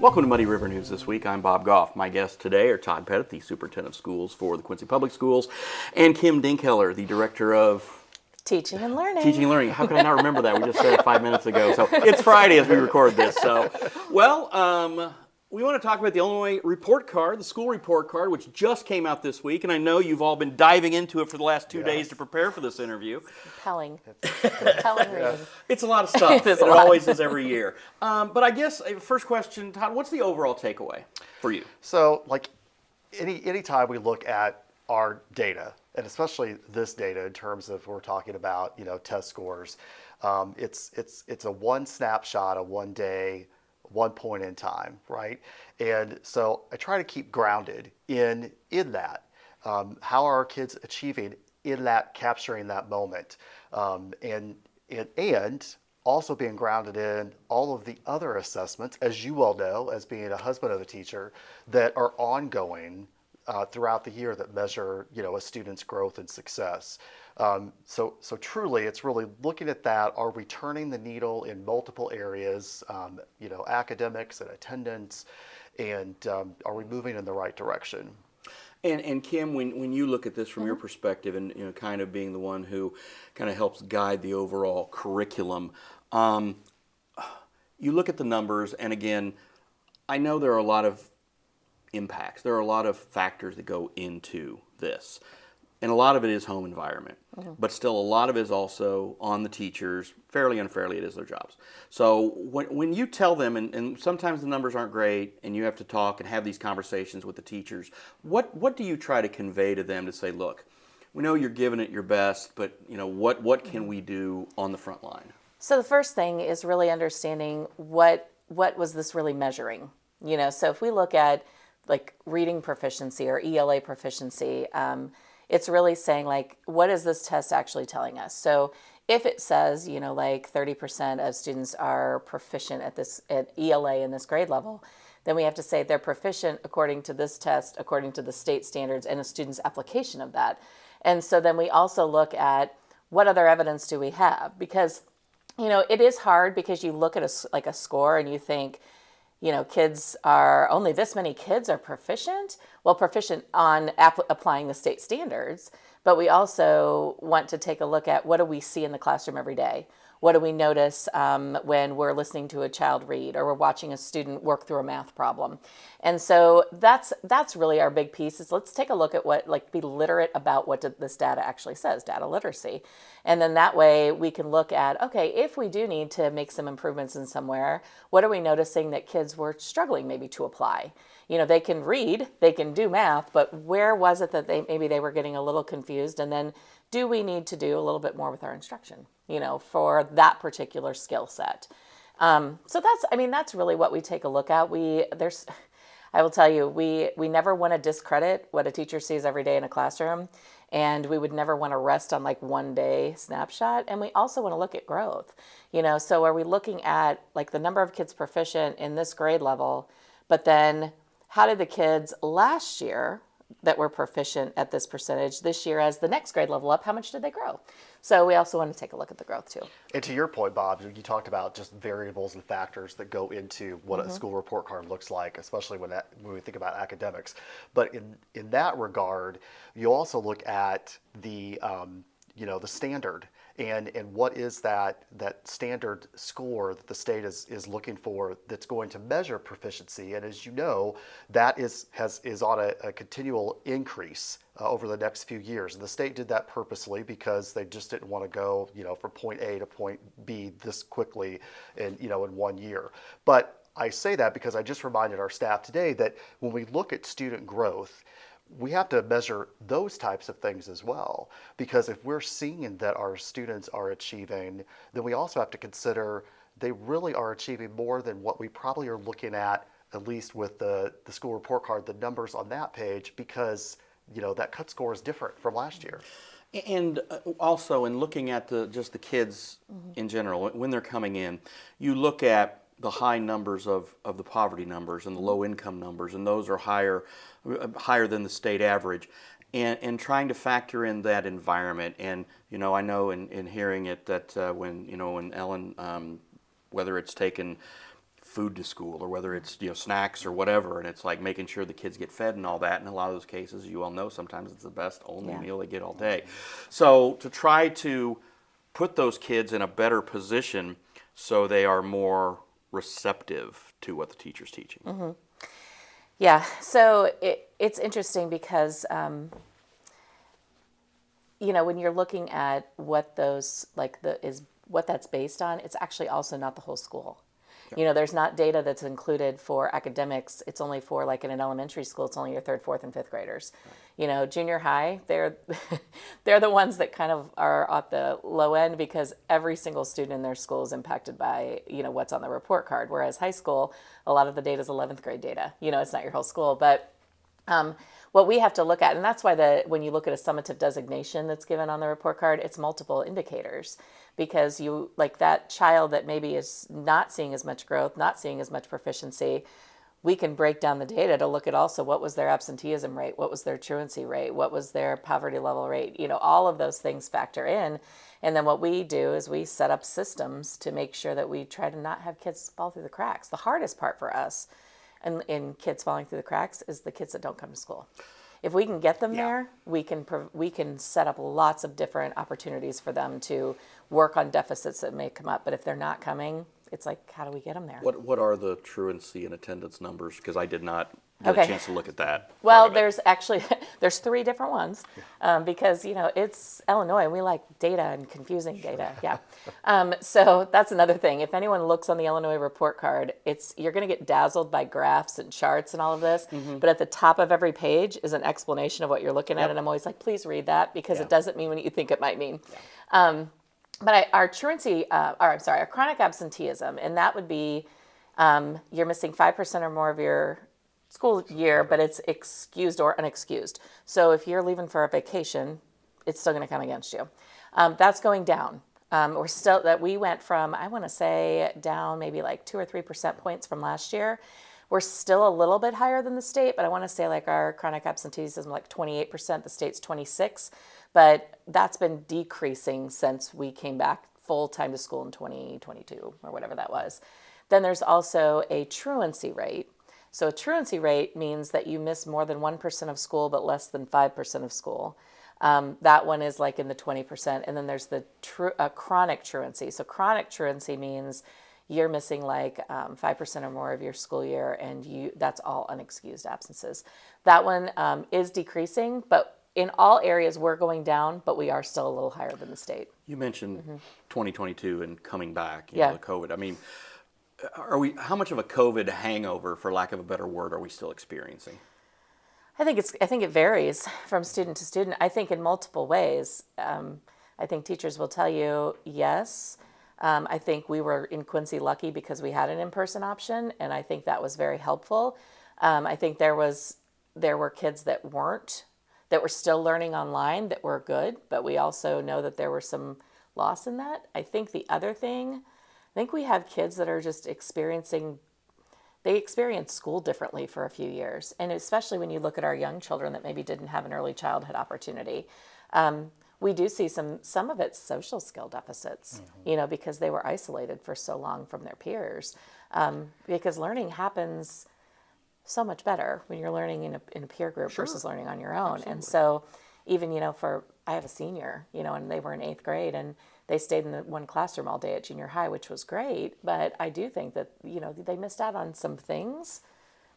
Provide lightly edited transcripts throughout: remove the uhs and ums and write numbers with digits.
Welcome to Muddy River News this week. I'm Bob Gough. My guests today are Todd Pettit, the Superintendent of Schools for the Quincy Public Schools, and Kim Dinkheller, the Director of Teaching and Learning. Teaching and Learning. How could I not remember that? We just said it 5 minutes ago. So it's Friday as we record this. We want to talk about the Illinois report card, the school report card, which just came out this week. And I know you've all been diving into it for the last 2 days to prepare for this interview. Compelling. Compelling reading. It's a lot of stuff. It always is every year. But I guess, first question, Todd, what's the overall takeaway for you? So, like, any time we look at our data, and especially this data in terms of we're talking about, test scores, it's a one snapshot, a 1 day, 1 point in time, right? And so I try to keep grounded in that. How are our kids achieving in that, capturing that moment, and also being grounded in all of the other assessments, as you all know, as being a husband of a teacher, that are ongoing throughout the year that measure, a student's growth and success. So truly, it's really looking at that. Are we turning the needle in multiple areas, academics and attendance, and are we moving in the right direction? And Kim, when you look at this from your perspective and kind of being the one who kind of helps guide the overall curriculum, you look at the numbers, and again, I know there are a lot of impacts. There are a lot of factors that go into this. And a lot of it is home environment, but still a lot of it is also on the teachers. Fairly unfairly, it is their jobs. So when you tell them, and sometimes the numbers aren't great, and you have to talk and have these conversations with the teachers, what do you try to convey to them to say, look, we know you're giving it your best, but what can we do on the front line? So the first thing is really understanding what was this really measuring. So if we look at like reading proficiency or ELA proficiency, it's really saying, like, what is this test actually telling us? So if it says, like 30% of students are proficient at ELA in this grade level, then we have to say they're proficient according to this test, according to the state standards, and a student's application of that. And so then we also look at what other evidence do we have? Because, it is hard because you look at a score and you think, kids are, only this many kids are proficient. Well, proficient on applying the state standards, but we also want to take a look at what do we see in the classroom every day? What do we notice when we're listening to a child read or we're watching a student work through a math problem? And so that's really our big piece is let's take a look at be literate about what this data actually says, data literacy. And then that way we can look at, okay, if we do need to make some improvements in somewhere, what are we noticing that kids were struggling maybe to apply? They can read, they can do math, but where was it that maybe they were getting a little confused? And then do we need to do a little bit more with our instruction, for that particular skill set? So that's really what we take a look at. I will tell you, we never want to discredit what a teacher sees every day in a classroom, and we would never want to rest on like 1 day snapshot. And we also want to look at growth, so are we looking at like the number of kids proficient in this grade level, but then how did the kids last year that were proficient at this percentage this year as the next grade level up, how much did they grow? So we also want to take a lock at the growth too. And to your point, Bob, you talked about just variables and factors that go into what a school report card looks like, especially when we think about academics. But in that regard, you also look at the the standard and what is that standard score that the state is looking for that's going to measure proficiency. And as you know, that is on a continual increase over the next few years. And the state did that purposely because they just didn't want to go from point A to point B this quickly in 1 year. But I say that because I just reminded our staff today that when we look at student growth, we have to measure those types of things as well, because if we're seeing that our students are achieving, then we also have to consider they really are achieving more than what we probably are looking at least with the school report card, the numbers on that page, because that cut score is different from last year. And also in looking at just the kids in general, when they're coming in, you look at the high numbers of the poverty numbers and the low income numbers, and those are higher than the state average, and trying to factor in that environment. And I know in hearing it that when Ellen, whether it's taken food to school, or whether it's snacks or whatever, and it's like making sure the kids get fed and all that. In a lot of those cases, you all know, sometimes it's the best only meal they get all day. So to try to put those kids in a better position so they are more receptive to what the teacher's teaching. Yeah, so it's interesting because when you're looking at what those what that's based on, it's actually also not the whole school. There's not data that's included for academics. It's only for, like, in an elementary school, it's only your third, fourth, and fifth graders. Junior high, they're the ones that kind of are at the low end, because every single student in their school is impacted by what's on the report card. Whereas high school, a lot of the data is 11th grade data. It's not your whole school, but what we have to look at, and that's why when you look at a summative designation that's given on the report card, it's multiple indicators, because that child that maybe is not seeing as much growth, not seeing as much proficiency, we can break down the data to look at also what was their absenteeism rate, what was their truancy rate, what was their poverty level rate, all of those things factor in. And then what we do is we set up systems to make sure that we try to not have kids fall through the cracks. The hardest part for us in kids falling through the cracks is the kids that don't come to school. If we can get them there, we can set up lots of different opportunities for them to work on deficits that may come up. But if they're not coming, it's like, how do we get them there? What are the truancy and attendance numbers? Because I did not get a chance to look at that. Well, there's actually three different ones, because it's Illinois. We like data and confusing data. Yeah. So that's another thing. If anyone looks on the Illinois report card, you're going to get dazzled by graphs and charts and all of this. But at the top of every page is an explanation of what you're looking at, and I'm always like, please read that, because it doesn't mean what you think it might mean. But our truancy, our chronic absenteeism, and that would be you're missing 5% or more of your school year, but it's excused or unexcused. So if you're leaving for a vacation, it's still going to come against you. That's going down. We went from, I want to say, down maybe like 2 or 3% points from last year. We're still a little bit higher than the state, but I want to say like our chronic absenteeism, like 28%, the state's 26%. But that's been decreasing since we came back full time to school in 2022 or whatever that was. Then there's also a truancy rate. So a truancy rate means that you miss more than 1% of school, but less than 5% of school. That one is like in the 20%. And then there's the chronic truancy. So chronic truancy means you're missing like 5% or more of your school year, and that's all unexcused absences. That one is decreasing, but in all areas we're going down, but we are still a little higher than the state. You mentioned 2022 and coming back, the COVID. I mean, how much of a COVID hangover, for lack of a better word, are we still experiencing? I think it varies from student to student. I think in multiple ways. I think teachers will tell you yes. I think we were in Quincy lucky because we had an in-person option, and I think that was very helpful. I think there were kids that were still learning online that were good, but we also know that there were some loss in that. I think the other thing, we have kids that are just experience school differently for a few years. And especially when you look at our young children that maybe didn't have an early childhood opportunity, we do see some of it's social skill deficits, because they were isolated for so long from their peers. Because learning happens so much better when you're learning in a peer group versus learning on your own. Absolutely. And so even, I have a senior, and they were in 8th grade, and they stayed in the one classroom all day at junior high, which was great. But I do think that, they missed out on some things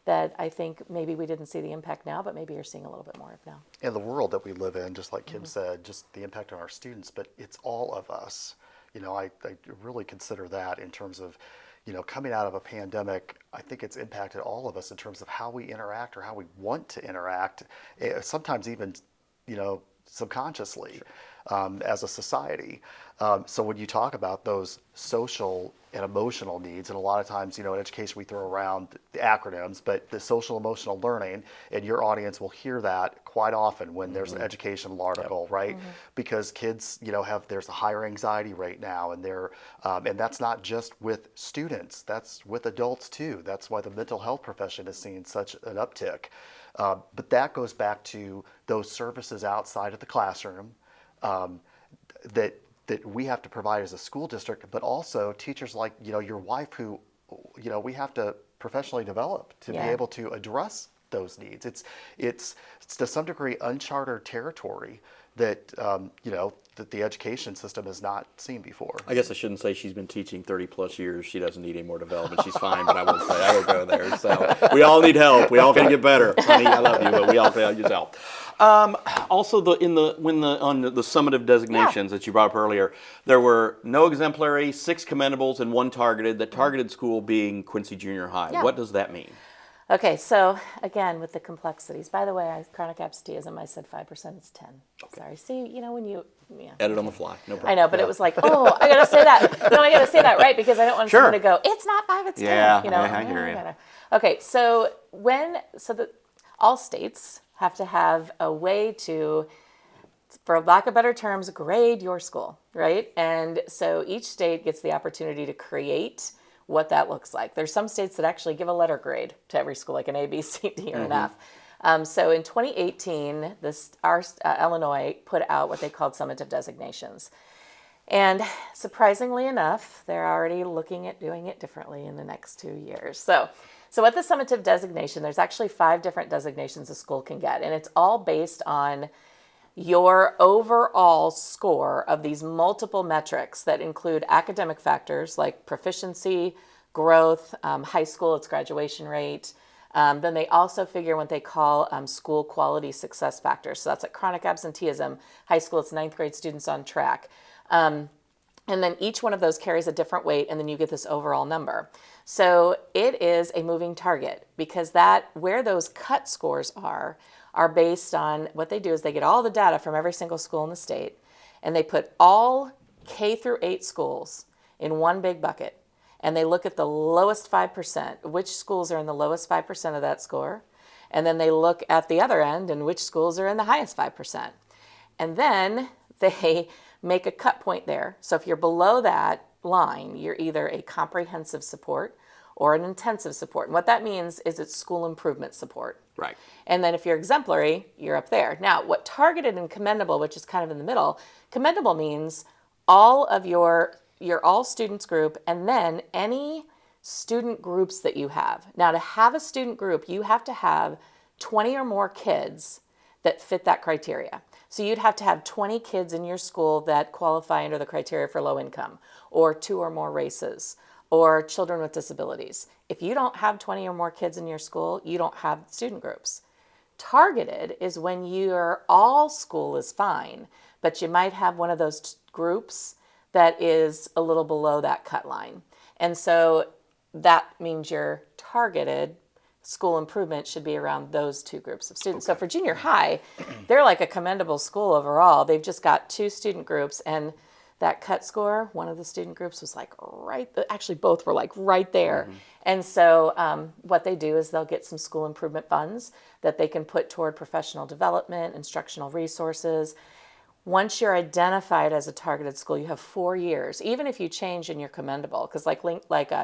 that I think maybe we didn't see the impact now, but maybe you're seeing a little bit more of now. In the world that we live in, just like Kim said, just the impact on our students, but it's all of us. I really consider that in terms of, coming out of a pandemic. I think it's impacted all of us in terms of how we interact or how we want to interact, sometimes even, subconsciously. As a society. So when you talk about those social and emotional needs, and a lot of times, in education we throw around the acronyms, but the social emotional learning, and your audience will hear that quite often when there's an educational article, right? Because kids, there's a higher anxiety rate now, and and that's not just with students, that's with adults too. That's why the mental health profession has seen such an uptick. But that goes back to those services outside of the classroom, that we have to provide as a school district, but also teachers like your wife who we have to professionally develop to be able to address those needs. It's to some degree uncharted territory that that the education system has not seen before. I guess I shouldn't say she's been teaching 30 plus years. She doesn't need any more development. She's fine, but I won't say, I won't go there. So we all need help. We all can get better. Honey, I love you, but we all can use help. Also, on the summative designations that you brought up earlier, there were no exemplary, 6 commendables, and 1 targeted. The targeted school being Quincy Junior High. Yeah. What does that mean? Okay, so again, with the complexities. By the way, chronic absenteeism, I said 5%, it's 10. Okay. Sorry. See, when you... Yeah. Edit on the fly, no problem. I know, but it was like, oh, I got to say that. No, I got to say that right because I don't want someone to go, it's not 5, it's 10. Yeah, I hear you. Okay, so all states have to have a way to, for lack of better terms, grade your school, right? And so each state gets the opportunity to create what that looks like. There's some states that actually give a letter grade to every school, like an A, B, C, D, or an F. So in 2018, Illinois put out what they called summative designations. And surprisingly enough, they're already looking at doing it differently in the next 2 years. So at the summative designation, there's actually 5 different designations a school can get. And it's all based on your overall score of these multiple metrics that include academic factors like proficiency, growth, high school, its graduation rate. Then they also figure what they call school quality success factors. So that's like chronic absenteeism, high school, it's 9th grade students on track. And then each one of those carries a different weight, and then you get this overall number. So it is a moving target because where those cut scores are based on what they do is they get all the data from every single school in the state, and they put all K through 8 schools in one big bucket. And they look at the lowest 5%, which schools are in the lowest 5% of that score. And then they look at the other end and which schools are in the highest 5%. And then they make a cut point there. So if you're below that line, you're either a comprehensive support or an intensive support. And what that means is it's school improvement support. Right. And then if you're exemplary, you're up there. Now, what targeted and commendable, which is kind of in the middle, commendable means all of your all students group, and then any student groups that you have. Now, to have a student group, you have to have 20 or more kids that fit that criteria. So you'd have to have 20 kids in your school that qualify under the criteria for low income, or 2 or more races, or children with disabilities. If you don't have 20 or more kids in your school, you don't have student groups. Targeted is when your all school is fine, but you might have one of those groups that is a little below that cut line. And so that means your targeted school improvement should be around those 2 groups of students. Okay. So for junior high, they're like a commendable school overall. They've just got 2 student groups, and that cut score, one of the student groups was like actually both were like right there. Mm-hmm. And so what they do is they'll get some school improvement funds that they can put toward professional development, instructional resources. Once you're identified as a targeted school, you have 4 years, even if you change in your commendable, because like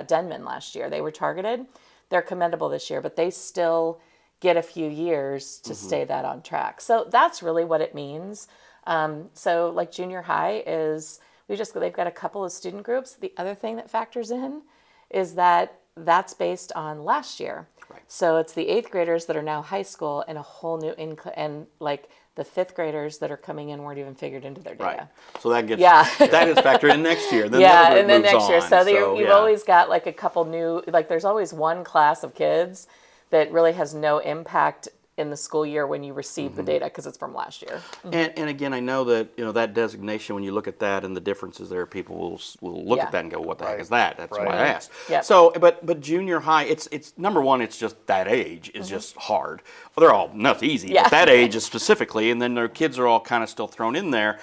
Denman last year, they were targeted. They're commendable this year, but they still get a few years to stay that on track. So that's really what it means. So like junior high is, they've got a couple of student groups. The other thing that factors in is that's based on last year. Right. So it's the 8th graders that are now high school and a whole new, and like the 5th graders that are coming in weren't even figured into their data. Right. So that that is factored in next year. Then and then next year. So you've always got like a couple new, like there's always one class of kids that really has no impact in the school year when you receive the data because it's from last year. And again, I know that that designation, when you look at that and the differences there, people will look at that and go, "What the heck is that?" That's why I asked. Yep. So, but junior high, it's number one, it's just that age is just hard. Well, they're all not easy, but that age is specifically, and then their kids are all kind of still thrown in there.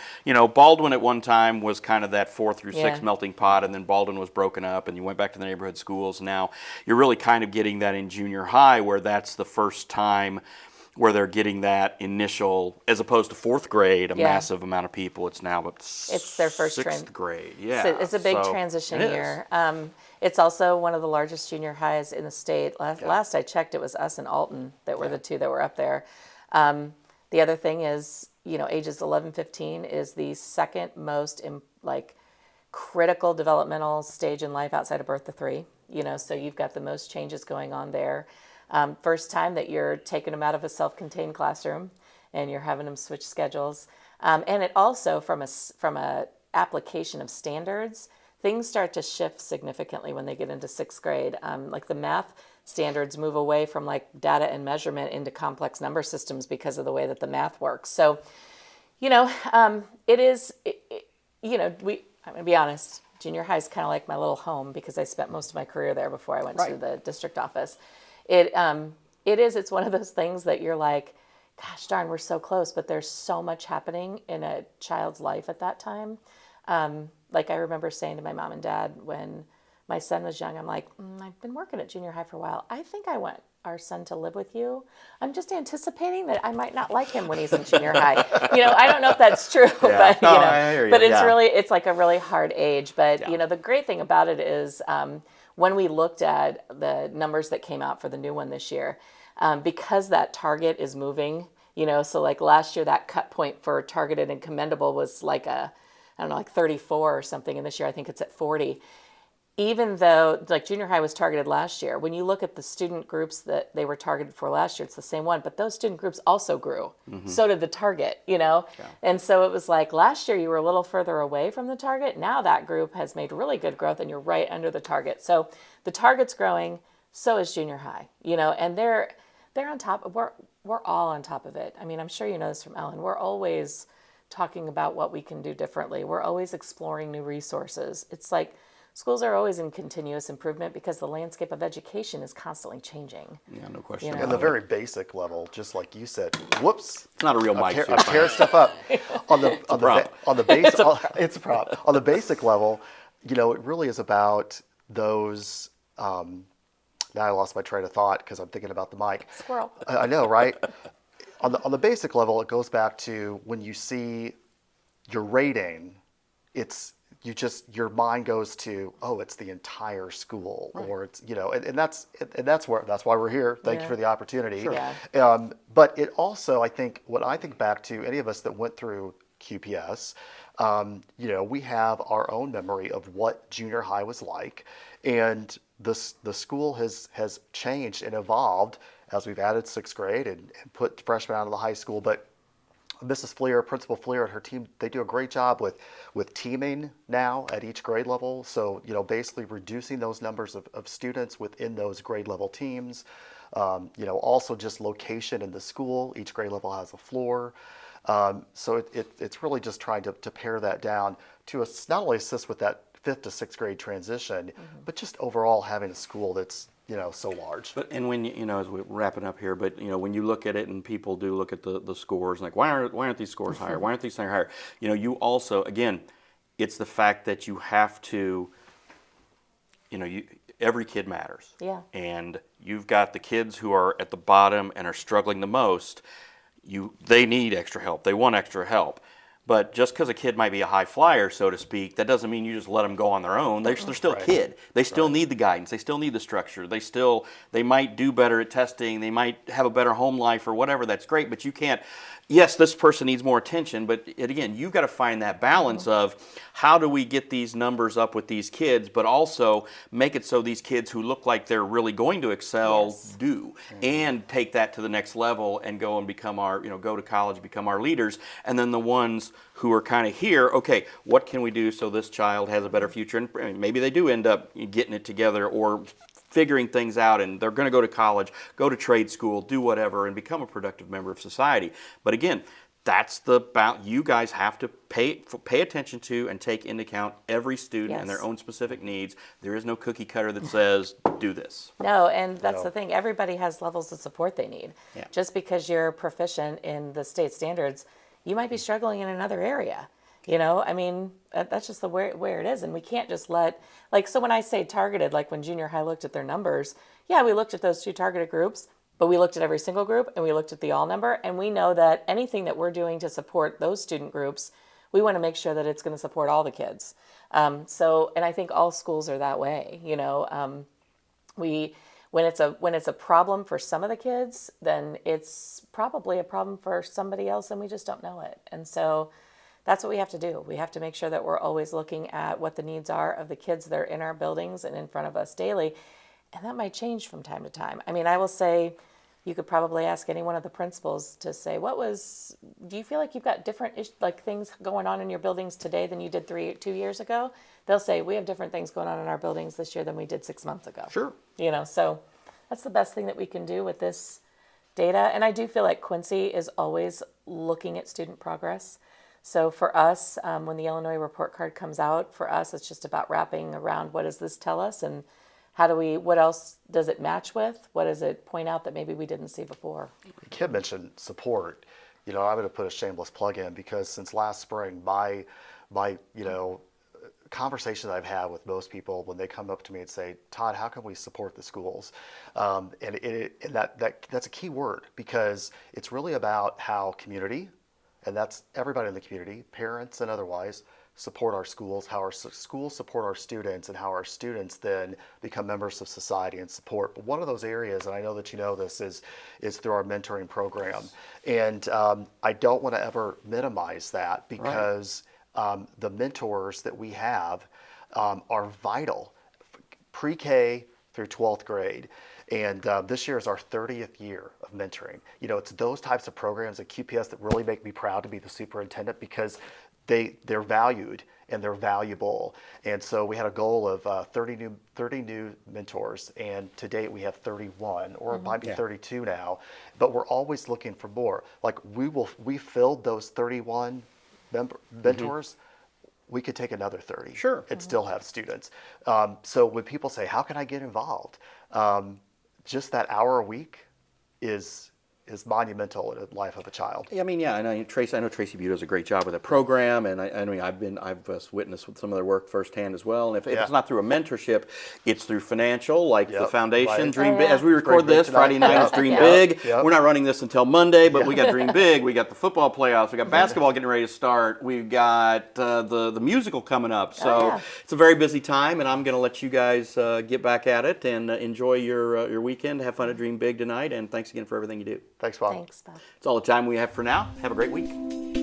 Baldwin at one time was kind of that 4 through 6 melting pot, and then Baldwin was broken up, and you went back to the neighborhood schools. Now you're really kind of getting that in junior high, where that's the first time where they're getting that initial, as opposed to 4th grade, a massive amount of people. It's now it's their first 6th grade. Yeah, it's a big transition year. It's also one of the largest junior highs in the state. Last I checked, it was us and Alton that were the 2 that were up there. The other thing is, ages 11, 15 is the second most critical developmental stage in life outside of birth to 3. So you've got the most changes going on there. First time that you're taking them out of a self-contained classroom and you're having them switch schedules. And it also, from a application of standards, things start to shift significantly when they get into 6th grade. Like the math standards move away from like data and measurement into complex number systems because of the way that the math works. So, it is, I'm going to be honest, junior high is kind of like my little home because I spent most of my career there before I went to the district office. It's one of those things that you're like, gosh darn, we're so close, but there's so much happening in a child's life at that time. Like I remember saying to my mom and dad when my son was young, I'm like, I've been working at junior high for a while. I think I want our son to live with you. I'm just anticipating that I might not like him when he's in junior high. I don't know if that's true, but I hear you. But it's like a really hard age. But the great thing about it is when we looked at the numbers that came out for the new one this year, because that target is moving, so like last year that cut point for targeted and commendable was like like 34 or something, and this year I think it's at 40. Even though like junior high was targeted last year, when you look at the student groups that they were targeted for last year, it's the same one, but those student groups also grew. So did the target, And so it was like last year you were a little further away from the target. Now that group has made really good growth and you're right under the target. So the target's growing, so is junior high, and they're on top. We're all on top of it. I mean, I'm sure you know this from Ellen. We're always talking about what we can do differently. We're always exploring new resources. It's like schools are always in continuous improvement because the landscape of education is constantly changing. Yeah, no question. And the very basic level, just like you said, whoops. It's not a real mic. I'm tearing stuff up. On the base, it's a prop. On the basic level, it really is about those. Now I lost my train of thought because I'm thinking about the mic. Squirrel. I know, right? On the basic level, it goes back to when you see your rating, your mind goes to, oh, it's the entire school, or it's and that's why we're here. Thank you for the opportunity. Sure. Yeah. But it also, I think, when I think back to any of us that went through QPS, we have our own memory of what junior high was like, and the school has changed and evolved as we've added 6th grade and put freshmen out of the high school. But Mrs. Fleer, Principal Fleer and her team, they do a great job with teaming now at each grade level. So, basically reducing those numbers of students within those grade level teams. Also just location in the school. Each grade level has a floor. So it's really just trying to pare that down to not only assist with that 5th to 6th grade transition, but just overall having a school that's so large. But and when as we're wrapping up here, but when you look at it and people do look at the scores, like why aren't these scores higher? Why aren't these things higher? You also, again, it's the fact that you have to, every kid matters. Yeah. And you've got the kids who are at the bottom and are struggling the most. They need extra help. They want extra help. But just because a kid might be a high flyer, so to speak, that doesn't mean you just let them go on their own. They're still a kid. They still need the guidance. They still need the structure. They might do better at testing. They might have a better home life or whatever. That's great. But you can't, yes, this person needs more attention. But again, you've got to find that balance of how do we get these numbers up with these kids, but also make it so these kids who look like they're really going to excel do, and take that to the next level and go and become go to college, become our leaders. And then the ones who are kind of here, okay, what can we do so this child has a better future? And maybe they do end up getting it together or figuring things out, and they're going to go to college, go to trade school, do whatever, and become a productive member of society. But again, that's you guys have to pay attention to and take into account every student and their own specific needs. There is no cookie cutter that says, do this. No, and that's the thing. Everybody has levels of support they need. Yeah. Just because you're proficient in the state standards, you might be struggling in another area. I mean, that's just where it is. And we can't just so when I say targeted, like when junior high looked at their numbers, we looked at those 2 targeted groups, but we looked at every single group and we looked at the all number. And we know that anything that we're doing to support those student groups, we want to make sure that it's going to support all the kids. And I think all schools are that way. When it's a problem for some of the kids, then it's probably a problem for somebody else and we just don't know it. And so that's what we have to do. We have to make sure that we're always looking at what the needs are of the kids that are in our buildings and in front of us daily. And that might change from time to time. I mean, I will say, you could probably ask any one of the principals to say, do you feel like you've got different things going on in your buildings today than you did 2 years ago? They'll say, we have different things going on in our buildings this year than we did 6 months ago. Sure. So that's the best thing that we can do with this data. And I do feel like Quincy is always looking at student progress. So for us, when the Illinois report card comes out, for us, it's just about wrapping around what does this tell us and what else does it match with? What does it point out that maybe we didn't see before? Kim mentioned support. I'm going to put a shameless plug in because since last spring, my conversations I've had with most people when they come up to me and say, Todd, how can we support the schools? And that's a key word because it's really about how community, and that's everybody in the community, parents and otherwise, support our schools, how our schools support our students, and how our students then become members of society and support. But one of those areas, and I know that you know this, is through our mentoring program. And I don't want to ever minimize that because the mentors that we have are vital, pre-K through 12th grade. And this year is our 30th year of mentoring. It's those types of programs at QPS that really make me proud to be the superintendent because they're valued and they're valuable. And so we had a goal of 30 new mentors, and to date we have 31, or it might be 32 now, but we're always looking for more. Like we filled those 31 mentors, we could take another 30 and still have students. So when people say, how can I get involved? Just that hour a week is monumental in the life of a child. I know Tracy Butte does a great job with the program, and I've witnessed some of their work firsthand as well. And if it's not through a mentorship, it's through financial, like the foundation, Dream Big. As we record this, Friday night is Dream Big. We're not running this until Monday, but we got Dream Big. We got the football playoffs. We got basketball getting ready to start. We've got the musical coming up. So it's a very busy time, and I'm going to let you guys get back at it and enjoy your weekend. Have fun at Dream Big tonight, and thanks again for everything you do. Thanks, Bob. Thanks, Bob. That's all the time we have for now. Have a great week.